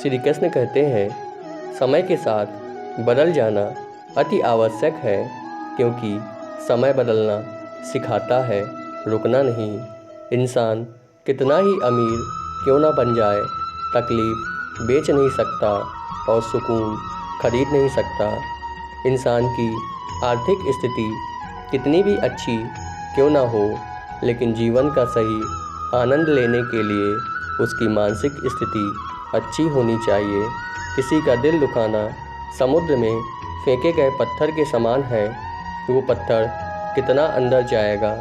श्री कृष्ण कहते हैं, समय के साथ बदल जाना अति आवश्यक है, क्योंकि समय बदलना सिखाता है, रुकना नहीं। इंसान कितना ही अमीर क्यों ना बन जाए, तकलीफ़ बेच नहीं सकता और सुकून खरीद नहीं सकता। इंसान की आर्थिक स्थिति कितनी भी अच्छी क्यों ना हो, लेकिन जीवन का सही आनंद लेने के लिए उसकी मानसिक स्थिति अच्छी होनी चाहिए। किसी का दिल दुखाना समुद्र में फेंके गए पत्थर के समान है। वो पत्थर कितना अंदर जाएगा,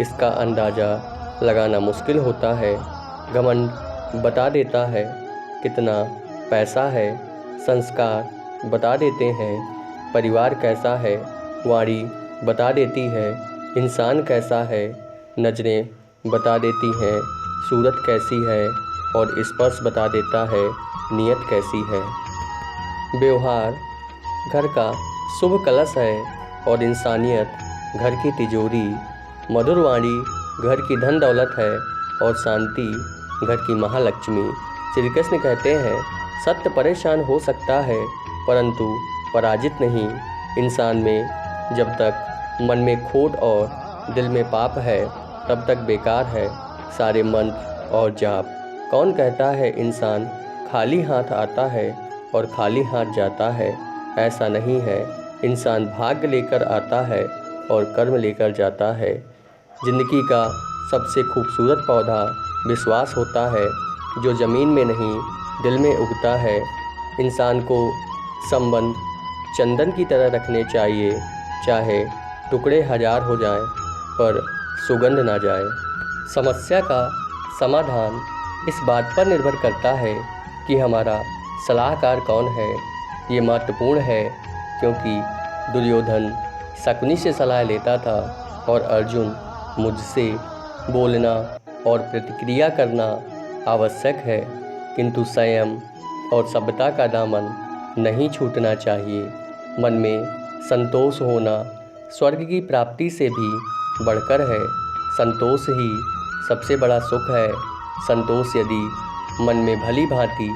इसका अंदाज़ा लगाना मुश्किल होता है। घमंड बता देता है कितना पैसा है, संस्कार बता देते हैं परिवार कैसा है, वाणी बता देती है इंसान कैसा है, नज़रें बता देती हैं सूरत कैसी है और स्पर्श बता देता है नीयत कैसी है। व्यवहार घर का शुभ कलश है और इंसानियत घर की तिजोरी। मधुर वाणी घर की धन दौलत है और शांति घर की महालक्ष्मी। श्री कृष्ण कहते हैं, सत्य परेशान हो सकता है परंतु पराजित नहीं। इंसान में जब तक मन में खोट और दिल में पाप है तब तक बेकार है सारे मंत्र और जाप। कौन कहता है इंसान खाली हाथ आता है और खाली हाथ जाता है? ऐसा नहीं है। इंसान भाग्य लेकर आता है और कर्म लेकर जाता है। जिंदगी का सबसे खूबसूरत पौधा विश्वास होता है, जो ज़मीन में नहीं दिल में उगता है। इंसान को संबंध चंदन की तरह रखने चाहिए, चाहे टुकड़े हजार हो जाएं पर सुगंध ना जाए। समस्या का समाधान इस बात पर निर्भर करता है कि हमारा सलाहकार कौन है। ये महत्वपूर्ण है क्योंकि दुर्योधन शकुनी से सलाह लेता था और अर्जुन मुझसे। बोलना और प्रतिक्रिया करना आवश्यक है, किंतु संयम और सभ्यता का दामन नहीं छूटना चाहिए। मन में संतोष होना स्वर्ग की प्राप्ति से भी बढ़कर है। संतोष ही सबसे बड़ा सुख है। संतोष यदि मन में भली भांति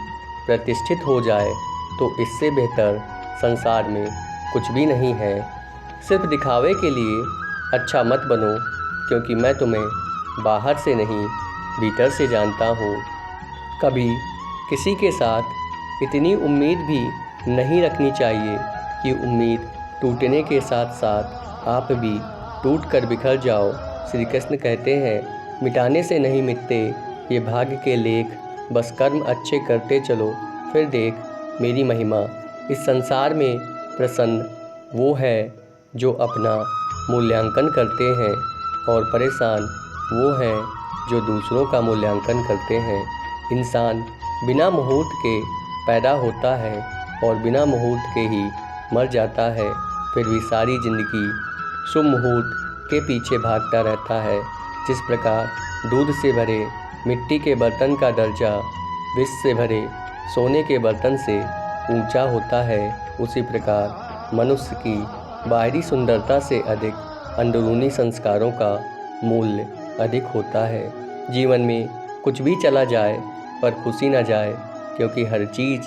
प्रतिष्ठित हो जाए तो इससे बेहतर संसार में कुछ भी नहीं है। सिर्फ दिखावे के लिए अच्छा मत बनो, क्योंकि मैं तुम्हें बाहर से नहीं भीतर से जानता हूँ। कभी किसी के साथ इतनी उम्मीद भी नहीं रखनी चाहिए कि उम्मीद टूटने के साथ साथ आप भी टूट कर बिखर जाओ। श्री कृष्ण कहते हैं, मिटाने से नहीं मिटते ये भाग्य के लेख, बस कर्म अच्छे करते चलो फिर देख मेरी महिमा। इस संसार में प्रसन्न वो है जो अपना मूल्यांकन करते हैं और परेशान वो हैं जो दूसरों का मूल्यांकन करते हैं। इंसान बिना मुहूर्त के पैदा होता है और बिना मुहूर्त के ही मर जाता है, फिर भी सारी ज़िंदगी शुभ मुहूर्त के पीछे भागता रहता है। जिस प्रकार दूध से भरे मिट्टी के बर्तन का दर्जा विष से भरे सोने के बर्तन से ऊंचा होता है, उसी प्रकार मनुष्य की बाहरी सुंदरता से अधिक अंदरूनी संस्कारों का मूल्य अधिक होता है। जीवन में कुछ भी चला जाए पर खुशी न जाए, क्योंकि हर चीज़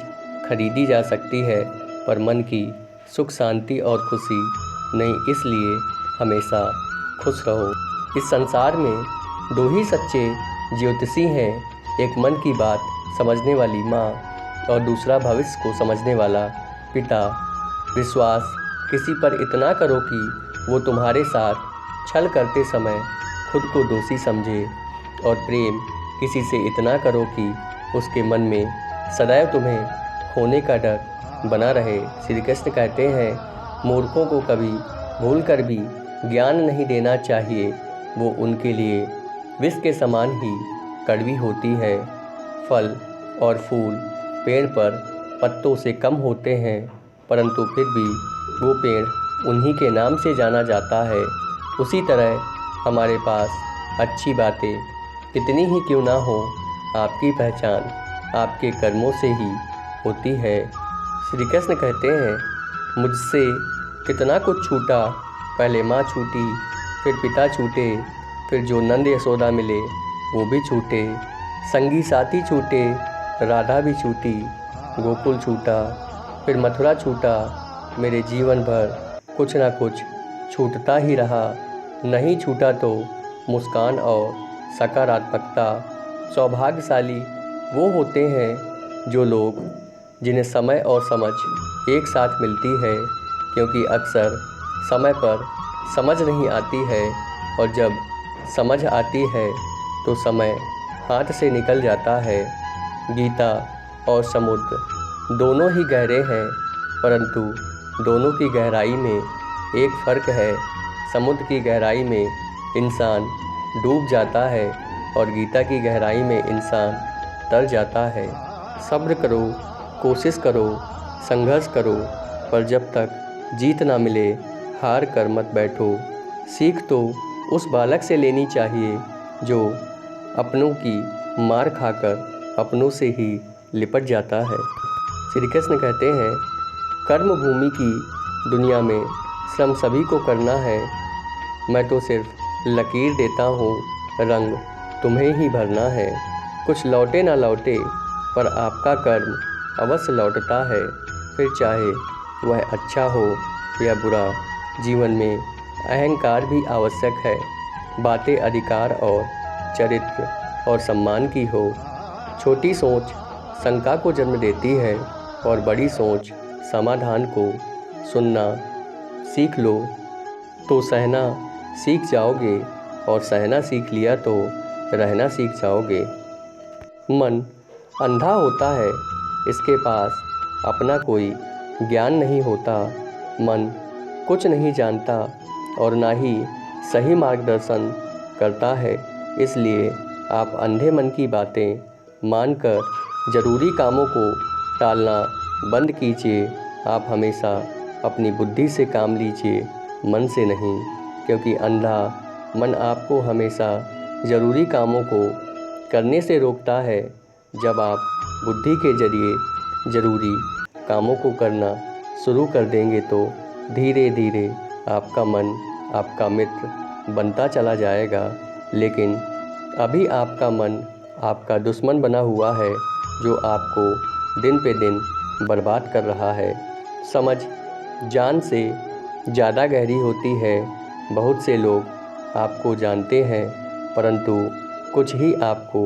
खरीदी जा सकती है पर मन की सुख शांति और खुशी नहीं। इसलिए हमेशा खुश रहो। इस संसार में दो ही सच्चे ज्योतिषी हैं, एक मन की बात समझने वाली माँ और दूसरा भविष्य को समझने वाला पिता। विश्वास किसी पर इतना करो कि वो तुम्हारे साथ छल करते समय खुद को दोषी समझे, और प्रेम किसी से इतना करो कि उसके मन में सदैव तुम्हें खोने का डर बना रहे। श्री कृष्ण कहते हैं, मूर्खों को कभी भूल कर भी ज्ञान नहीं देना चाहिए, वो उनके लिए विष के समान ही कड़वी होती है। फल और फूल पेड़ पर पत्तों से कम होते हैं, परंतु फिर भी वो पेड़ उन्हीं के नाम से जाना जाता है। उसी तरह हमारे पास अच्छी बातें कितनी ही क्यों ना हो, आपकी पहचान आपके कर्मों से ही होती है। श्री कृष्ण कहते हैं, मुझसे कितना कुछ छूटा, पहले माँ छूटी, फिर पिता छूटे, फिर जो नंद यशोदा मिले वो भी छूटे, संगी साथी छूटे, राधा भी छूटी, गोकुल छूटा, फिर मथुरा छूटा, मेरे जीवन भर कुछ ना कुछ छूटता ही रहा। नहीं छूटा तो मुस्कान और सकारात्मकता। सौभाग्यशाली वो होते हैं जो लोग जिन्हें समय और समझ एक साथ मिलती है, क्योंकि अक्सर समय पर समझ नहीं आती है और जब समझ आती है तो समय हाथ से निकल जाता है। गीता और समुद्र दोनों ही गहरे हैं, परंतु दोनों की गहराई में एक फ़र्क है। समुद्र की गहराई में इंसान डूब जाता है और गीता की गहराई में इंसान तर जाता है। सब्र करो, कोशिश करो, संघर्ष करो, पर जब तक जीत ना मिले हार कर मत बैठो। सीख तो उस बालक से लेनी चाहिए जो अपनों की मार खाकर अपनों से ही लिपट जाता है। श्री कृष्ण कहते हैं, कर्म भूमि की दुनिया में श्रम सभी को करना है। मैं तो सिर्फ लकीर देता हूँ, रंग तुम्हें ही भरना है। कुछ लौटे ना लौटे पर आपका कर्म अवश्य लौटता है, फिर चाहे वह अच्छा हो या बुरा। जीवन में अहंकार भी आवश्यक है। बातें अधिकार और चरित्र और सम्मान की हो। छोटी सोच शंका को जन्म देती है और बड़ी सोच समाधान को। सुनना सीख लो तो सहना सीख जाओगे और सहना सीख लिया तो रहना सीख जाओगे। मन अंधा होता है, इसके पास अपना कोई ज्ञान नहीं होता। मन कुछ नहीं जानता और ना ही सही मार्गदर्शन करता है। इसलिए आप अंधे मन की बातें मानकर ज़रूरी कामों को टालना बंद कीजिए। आप हमेशा अपनी बुद्धि से काम लीजिए, मन से नहीं, क्योंकि अंधा मन आपको हमेशा ज़रूरी कामों को करने से रोकता है। जब आप बुद्धि के जरिए ज़रूरी कामों को करना शुरू कर देंगे तो धीरे धीरे आपका मन आपका मित्र बनता चला जाएगा। लेकिन अभी आपका मन आपका दुश्मन बना हुआ है, जो आपको दिन पे दिन बर्बाद कर रहा है। समझ जान से ज़्यादा गहरी होती है। बहुत से लोग आपको जानते हैं, परंतु कुछ ही आपको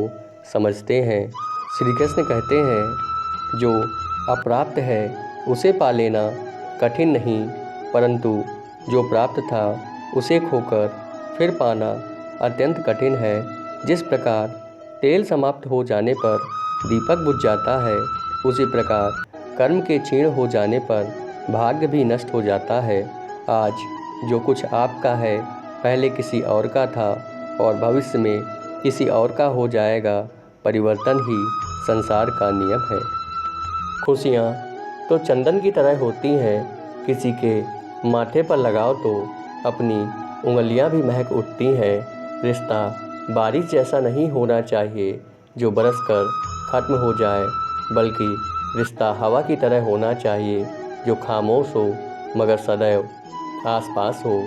समझते हैं। श्री कृष्ण कहते हैं, जो अप्राप्त है उसे पा लेना कठिन नहीं, परंतु जो प्राप्त था उसे खोकर फिर पाना अत्यंत कठिन है। जिस प्रकार तेल समाप्त हो जाने पर दीपक बुझ जाता है, उसी प्रकार कर्म के क्षीण हो जाने पर भाग्य भी नष्ट हो जाता है। आज जो कुछ आपका है पहले किसी और का था और भविष्य में किसी और का हो जाएगा। परिवर्तन ही संसार का नियम है। खुशियाँ तो चंदन की तरह होती हैं, किसी के माथे पर लगाओ तो अपनी उंगलियां भी महक उठती हैं। रिश्ता बारिश जैसा नहीं होना चाहिए जो बरसकर ख़त्म हो जाए, बल्कि रिश्ता हवा की तरह होना चाहिए जो खामोश हो मगर सदैव आसपास हो।